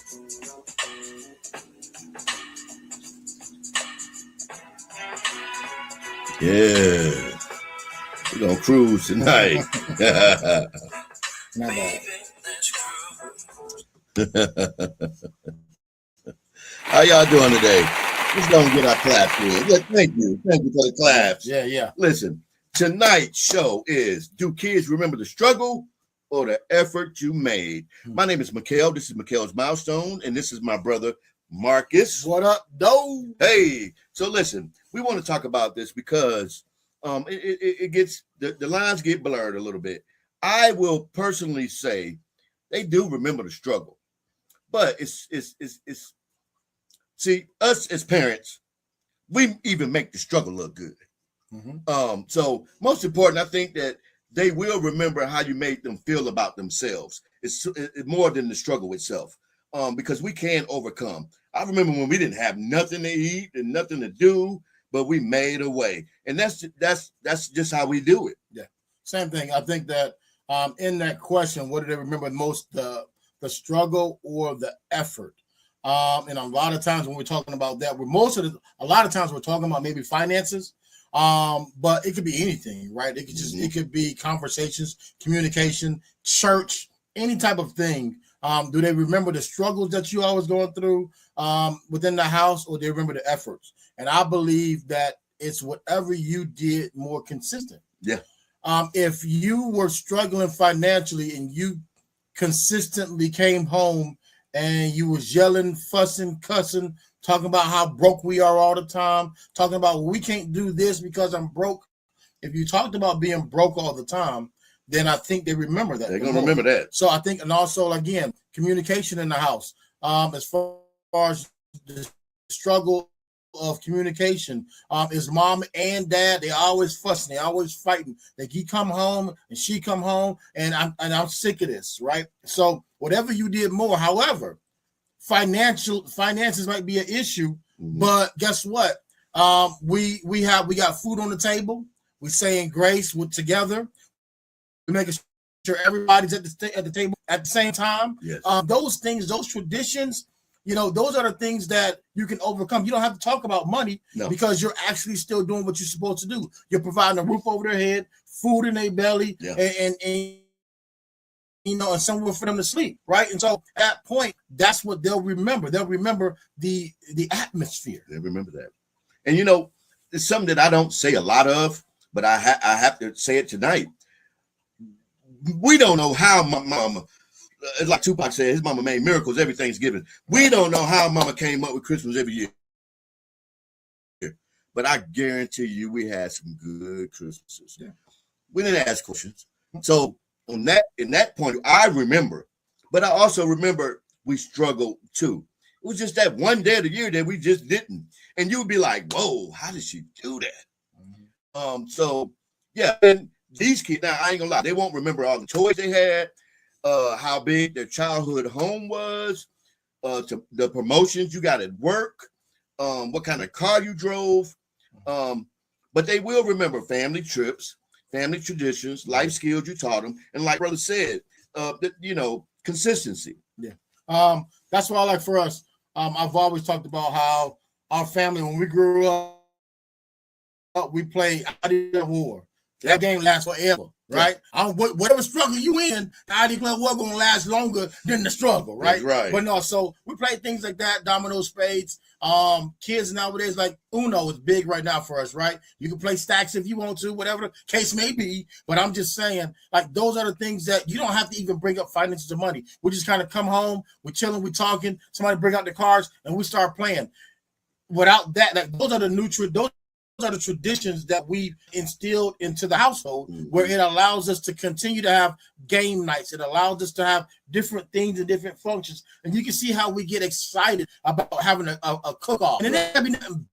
Yeah, we're gonna cruise tonight. Not bad. How y'all doing today? Let's go and get our claps in. Yeah, thank you for the claps. Yeah. Listen, tonight's show is: do kids remember the struggle or the effort you made? My name is Mikhail. This is Mikhail's Milestone, and this is my brother Marcus. What up, though? Hey, so listen, we want to talk about this because it gets the lines get blurred a little bit. I will personally say they do remember the struggle, but it's see, us as parents, we even make the struggle look good. So most important, I think that they will remember how you made them feel about themselves. It's more than the struggle itself, because we can overcome. I remember when we didn't have nothing to eat and nothing to do, but we made a way, and that's just how we do it. Yeah, same thing. I think that in that question, what do they remember most, the struggle or the effort? And a lot of times when we're talking about that, a lot of times we're talking about maybe finances, but it could be anything, right? It could just it could be conversations, communication, church, any type of thing. Do they remember the struggles that you always going through within the house, or do they remember the efforts? And I believe that it's whatever you did more consistent. Yeah. If you were struggling financially and you consistently came home and you was yelling, fussing, cussing, talking about how broke we are all the time, talking about we can't do this because I'm broke. If you talked about being broke all the time, then I think they remember that. They're going to remember that. So I think, and also, again, communication in the house. As far as the struggle of communication, is mom and dad, they always fussing, they always fighting. Like he come home and she come home, and I'm sick of this, right? So whatever you did more, however, finances might be an issue, but guess what? We got food on the table. We saying grace together. We making sure everybody's at the table at the same time. Yes. Those things, those traditions, those are the things that you can overcome. You don't have to talk about money because you're actually still doing what you're supposed to do. You're providing a roof over their head, food in their belly, and and somewhere for them to sleep, right? And so at that point, that's what they'll remember. They'll remember the atmosphere. They remember that. And it's something that I don't say a lot of, but I have to say it tonight. We don't know how my mama, like Tupac said, his mama made miracles every Thanksgiving. We don't know how mama came up with Christmas every year. But I guarantee you we had some good Christmases. Yeah. We didn't ask questions. So in that point, I remember. But I also remember we struggled too. It was just that one day of the year that we just didn't. And you would be like, whoa, how did she do that? So yeah, and these kids, now I ain't gonna lie, they won't remember all the toys they had, how big their childhood home was, to the promotions you got at work, what kind of car you drove. But they will remember family trips, family traditions, life skills you taught them, and like brother said, consistency. Yeah. That's what I like for us. I've always talked about how our family, when we grew up, we played ID War. That game lasts forever, right? Whatever struggle you in, the ID Club War gonna last longer than the struggle, right? That's right. But no, so we play things like that, domino, spades. Kids nowadays, like Uno is big right now for us, right? You can play stacks if you want to, whatever the case may be. But I'm just saying, like, those are the things that you don't have to even bring up finances or money. We just kind of come home, we're chilling, we're talking, somebody bring out the cards, and we start playing. Without that, like, those are the traditions that we've instilled into the household, where it allows us to continue to have game nights. It allows us to have different things and different functions. And you can see how we get excited about having a cook-off. And it ain't nothing.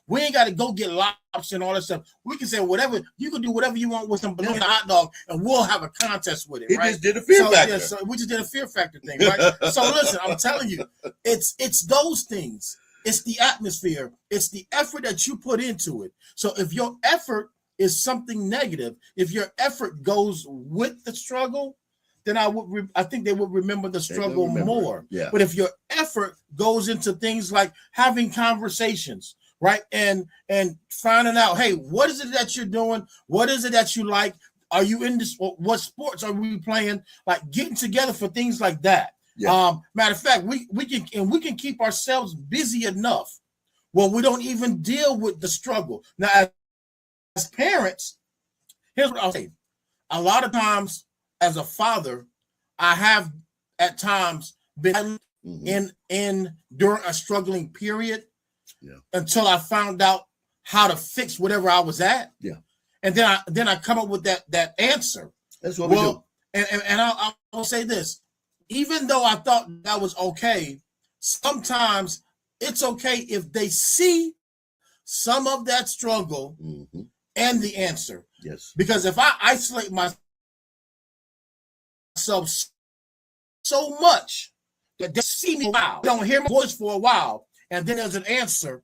We ain't got to go get lobster and all that stuff. We can say whatever, you can do whatever you want with some balloon and a hot dog, and we'll have a contest with it, right? Just did a fear factor. Yeah, so we just did a fear factor thing, right? So listen, I'm telling you, it's those things. It's the atmosphere. It's the effort that you put into it. So if your effort is something negative, if your effort goes with the struggle, then I think they would remember the struggle more. Yeah. But if your effort goes into things like having conversations, right, and finding out, hey, what is it that you're doing? What is it that you like? Are you in this? What sports are we playing? Like getting together for things like that. Yeah. Matter of fact, we can keep ourselves busy enough where we don't even deal with the struggle. Now, as parents, here's what I'll say. A lot of times, as a father, I have at times been in during a struggling period until I found out how to fix whatever I was at. Yeah. And then I come up with that answer. That's what we do. And I'll say this. Even though I thought that was okay, sometimes it's okay if they see some of that struggle and the answer. Yes. Because if I isolate myself so much that they see me don't hear my voice for a while, and then there's an answer,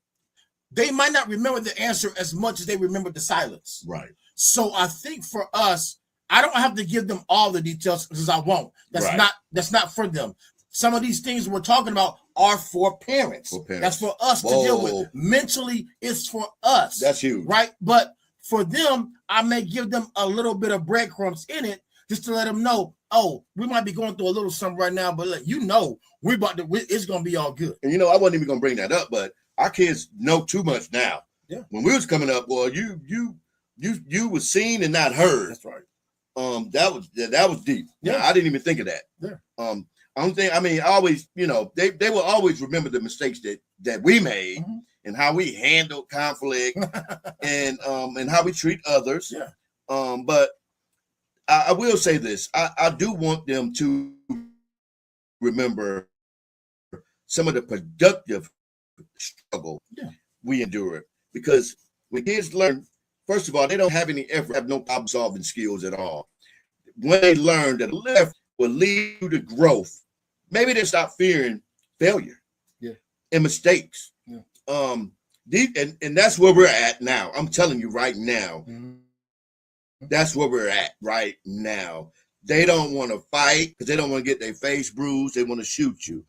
they might not remember the answer as much as they remember the silence. Right. So I think for us, I don't have to give them all the details because I won't. That's not for them. Some of these things we're talking about are for parents. That's for us to deal with. Mentally, it's for us. That's huge. Right? But for them, I may give them a little bit of breadcrumbs in it just to let them know, oh, we might be going through a little something right now, but it's going to be all good. And I wasn't even going to bring that up, but our kids know too much now. Yeah. When we was coming up, well, you was seen and not heard. That's right. That was deep. Yeah, I didn't even think of that. Yeah. I don't think. I mean, always, they will always remember the mistakes that we made and how we handled conflict and how we treat others. Yeah. But I will say this: I do want them to remember some of the productive struggle we endured, because when kids learn, first of all, they don't have any effort, have no problem solving skills at all. When they learn that left will lead to growth, maybe they stop fearing failure and mistakes. Yeah. And that's where we're at now. I'm telling you right now, that's where we're at right now. They don't want to fight because they don't want to get their face bruised. They want to shoot you.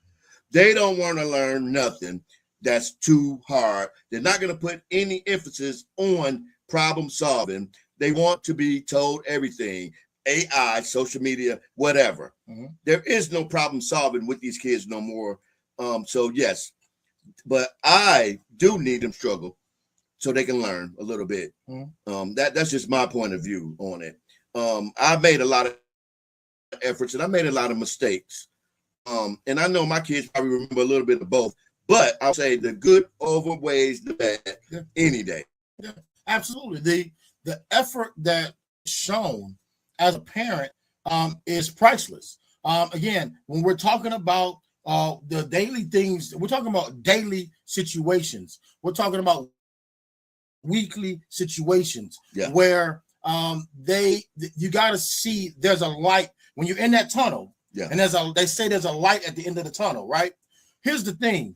They don't want to learn nothing that's too hard. They're not going to put any emphasis on problem solving. They want to be told everything. AI, social media, whatever. There is no problem solving with these kids no more. So yes, but I do need them struggle so they can learn a little bit. That's just my point of view on it. I made a lot of efforts and I made a lot of mistakes. And I know my kids probably remember a little bit of both, but I'll say the good overweighs the bad any day. Yeah, absolutely. The effort that's shown as a parent is priceless. Again, when we're talking about the daily things, we're talking about daily situations. We're talking about weekly situations where you got to see there's a light when you're in that tunnel. Yeah. And they say there's a light at the end of the tunnel, right? Here's the thing.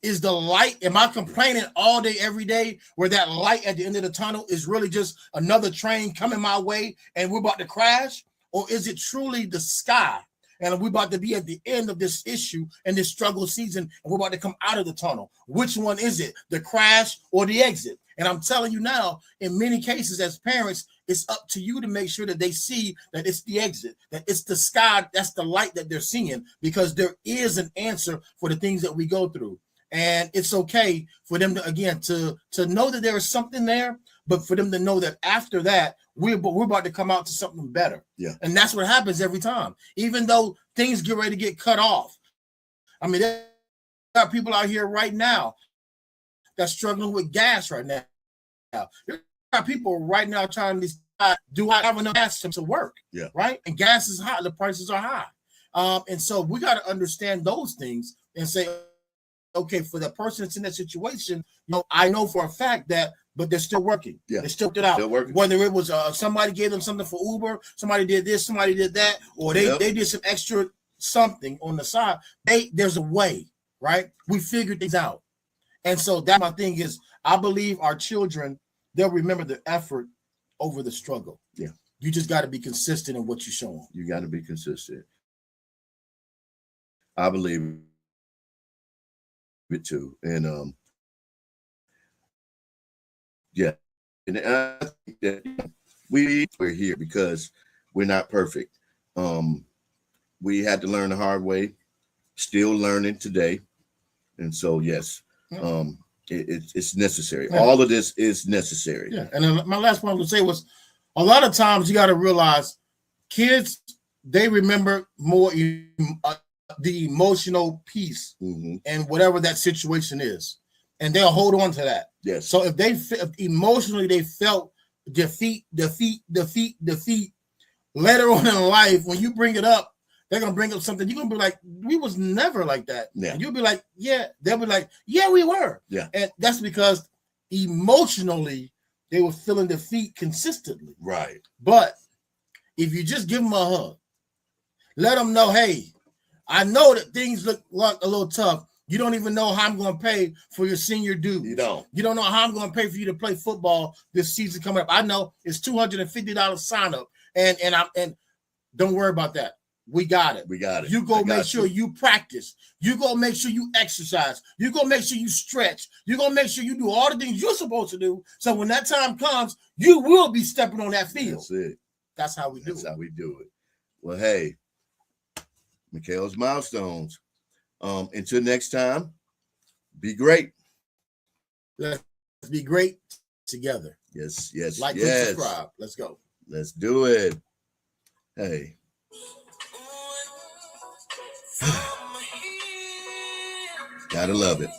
Is the light, am I complaining all day, every day, where that light at the end of the tunnel is really just another train coming my way and we're about to crash? Or is it truly the sky and we're about to be at the end of this issue and this struggle season and we're about to come out of the tunnel? Which one is it, the crash or the exit? And I'm telling you now, in many cases as parents, it's up to you to make sure that they see that it's the exit, that it's the sky, that's the light that they're seeing, because there is an answer for the things that we go through. And it's okay for them to, again, to know that there is something there, but for them to know that after that, we're about to come out to something better. Yeah. And that's what happens every time. Even though things get ready to get cut off. I mean, there are people out here right now that's struggling with gas right now. There are people right now trying to decide, do I have enough gas to work? Yeah. Right? And gas is high. The prices are high. And so we got to understand those things and say, okay, for the person that's in that situation, I know for a fact that, but they're still working. Yeah. They still did out. Still working. Whether it was somebody gave them something for Uber, somebody did this, somebody did that, or they did some extra something on the side. There's a way, right? We figured things out. And so that my thing is, I believe our children, they'll remember the effort over the struggle. Yeah. You just got to be consistent in what you show them. You got to be consistent. I believe it too. And yeah. And I think that we're here because we're not perfect. We had to learn the hard way, still learning today. And so, yes, it's necessary. Yeah. All of this is necessary. Yeah. And then my last point I was going to say was, a lot of times you got to realize kids, they remember more the emotional piece and whatever that situation is. And they'll hold on to that. Yes. So if emotionally they felt defeat, later on in life, when you bring it up, they're going to bring up something. You're going to be like, we was never like that. Yeah. And you'll be like, yeah. They'll be like, yeah, we were. Yeah. And that's because emotionally, they were feeling defeat consistently. Right. But if you just give them a hug, let them know, hey, I know that things look like a little tough. You don't even know how I'm going to pay for your senior dues. You don't know how I'm going to pay for you to play football this season coming up. I know it's $250 sign up, and don't worry about that. We got it. We got it. You go make sure you practice. You go make sure you exercise. You go make sure you stretch. You go make sure you do all the things you're supposed to do. So when that time comes, you will be stepping on that field. That's it. That's how we do it. That's how we do it. Well, hey, Mikhail's milestones. Until next time, be great. Let's be great together. Yes. Like and subscribe. Let's go. Let's do it. Hey. Gotta love it.